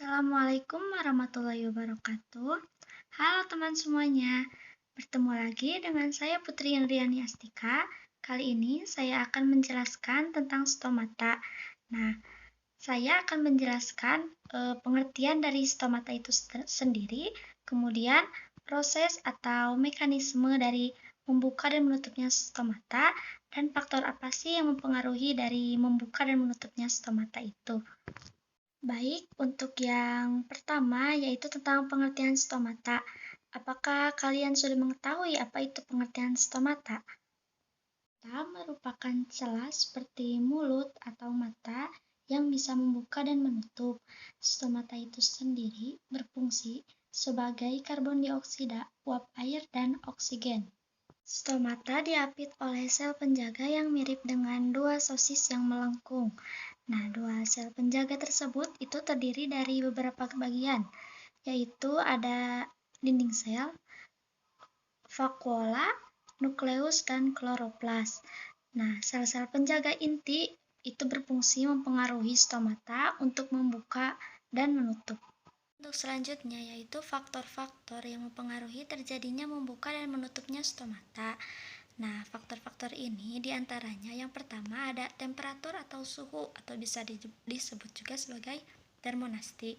Assalamualaikum warahmatullahi wabarakatuh. Halo teman semuanya, bertemu lagi dengan saya Putri Indriani Astika. Kali ini saya akan menjelaskan tentang stomata. Nah, saya akan menjelaskan pengertian dari stomata itu sendiri, kemudian proses atau mekanisme dari membuka dan menutupnya stomata, dan faktor apa sih yang mempengaruhi dari membuka dan menutupnya stomata itu. Baik, untuk yang pertama yaitu tentang pengertian stomata. Apakah kalian sudah mengetahui apa itu pengertian stomata? Stomata merupakan celah seperti mulut atau mata yang bisa membuka dan menutup. Stomata itu sendiri berfungsi sebagai karbon dioksida, uap air, dan oksigen. Stomata diapit oleh sel penjaga yang mirip dengan dua sosis yang melengkung. Nah, dua sel penjaga tersebut itu terdiri dari beberapa bagian, yaitu ada dinding sel, vakuola, nukleus, dan kloroplas. Nah, sel-sel penjaga inti itu berfungsi mempengaruhi stomata untuk membuka dan menutup. Untuk selanjutnya yaitu faktor-faktor yang mempengaruhi terjadinya membuka dan menutupnya stomata. Nah, faktor-faktor ini diantaranya yang pertama ada temperatur atau suhu atau bisa disebut juga sebagai termonasti.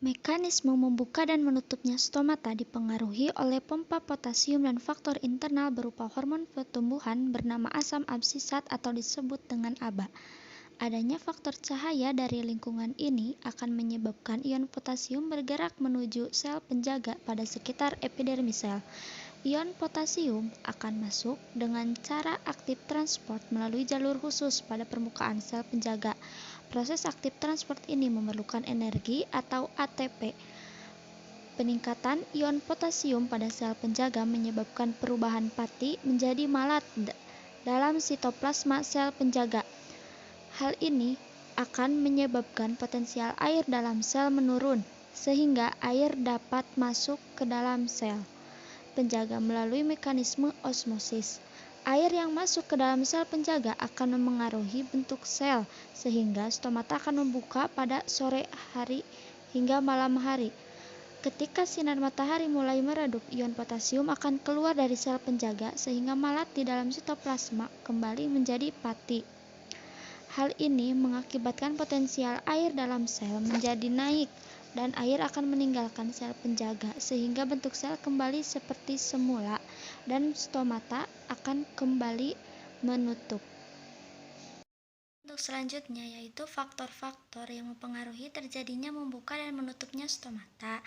Mekanisme membuka dan menutupnya stomata dipengaruhi oleh pompa potasium dan faktor internal berupa hormon pertumbuhan bernama asam absisat atau disebut dengan ABA. Adanya faktor cahaya dari lingkungan ini akan menyebabkan ion potasium bergerak menuju sel penjaga pada sekitar epidermis sel. Ion potasium akan masuk dengan cara aktif transport melalui jalur khusus pada permukaan sel penjaga. Proses aktif transport ini memerlukan energi atau ATP. Peningkatan ion potasium pada sel penjaga menyebabkan perubahan pati menjadi malat dalam sitoplasma sel penjaga. Hal ini akan menyebabkan potensial air dalam sel menurun, sehingga air dapat masuk ke dalam sel penjaga melalui mekanisme osmosis. Air yang masuk ke dalam sel penjaga akan memengaruhi bentuk sel, sehingga stomata akan membuka pada sore hari hingga malam hari. Ketika sinar matahari mulai meredup, ion potasium akan keluar dari sel penjaga sehingga malat di dalam sitoplasma kembali menjadi pati. Hal ini mengakibatkan potensial air dalam sel menjadi naik dan air akan meninggalkan sel penjaga sehingga bentuk sel kembali seperti semula dan stomata akan kembali menutup. Untuk selanjutnya yaitu faktor-faktor yang mempengaruhi terjadinya membuka dan menutupnya stomata.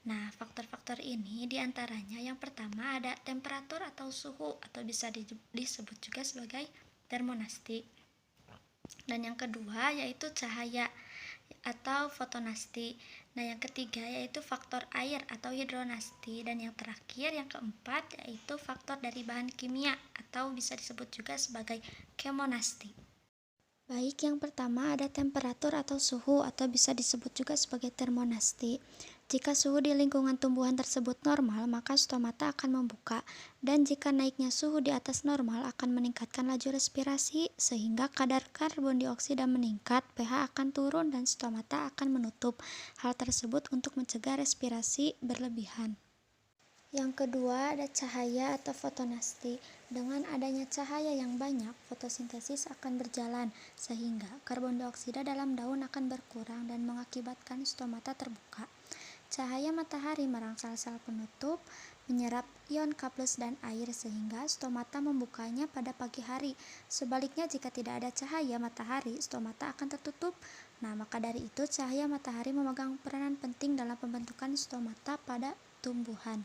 Nah, faktor-faktor ini diantaranya yang pertama ada temperatur atau suhu atau bisa disebut juga sebagai termonasti. Dan yang kedua yaitu cahaya atau fotonasti. Nah, yang ketiga yaitu faktor air atau hidronasti, dan yang terakhir yang keempat yaitu faktor dari bahan kimia atau bisa disebut juga sebagai kemonasti. Baik, yang pertama ada temperatur atau suhu atau bisa disebut juga sebagai termonasti. Jika suhu di lingkungan tumbuhan tersebut normal, maka stomata akan membuka, dan jika naiknya suhu di atas normal akan meningkatkan laju respirasi sehingga kadar karbon dioksida meningkat, pH akan turun dan stomata akan menutup. Hal tersebut untuk mencegah respirasi berlebihan. Yang kedua ada cahaya atau fotonasti. Dengan adanya cahaya yang banyak, fotosintesis akan berjalan sehingga karbon dioksida dalam daun akan berkurang dan mengakibatkan stomata terbuka. Cahaya matahari merangsang sel penutup, menyerap ion K+ dan air sehingga stomata membukanya pada pagi hari. Sebaliknya jika tidak ada cahaya matahari, stomata akan tertutup. Nah, maka dari itu cahaya matahari memegang peranan penting dalam pembentukan stomata pada tumbuhan.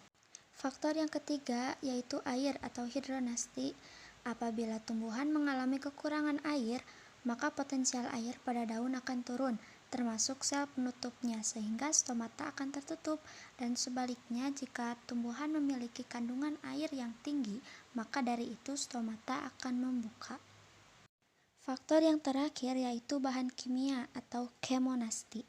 Faktor yang ketiga yaitu air atau hidronasti. Apabila tumbuhan mengalami kekurangan air, maka potensial air pada daun akan turun, termasuk sel penutupnya, sehingga stomata akan tertutup. Dan sebaliknya, jika tumbuhan memiliki kandungan air yang tinggi, maka dari itu stomata akan membuka. Faktor yang terakhir yaitu bahan kimia atau kemonasti.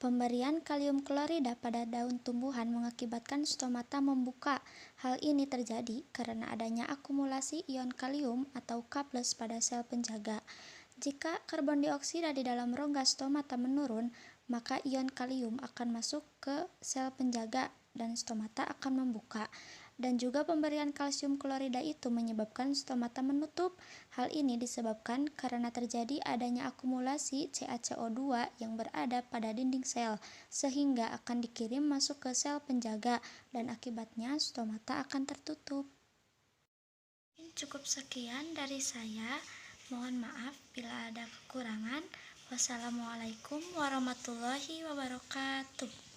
Pemberian kalium klorida pada daun tumbuhan mengakibatkan stomata membuka. Hal ini terjadi karena adanya akumulasi ion kalium atau K+ pada sel penjaga. Jika karbon dioksida di dalam rongga stomata menurun, maka ion kalium akan masuk ke sel penjaga dan stomata akan membuka. Dan juga pemberian kalsium klorida itu menyebabkan stomata menutup. Hal ini disebabkan karena terjadi adanya akumulasi CaCO2 yang berada pada dinding sel, sehingga akan dikirim masuk ke sel penjaga dan akibatnya stomata akan tertutup. Cukup sekian dari saya. Mohon maaf bila ada kekurangan. Wassalamualaikum warahmatullahi wabarakatuh.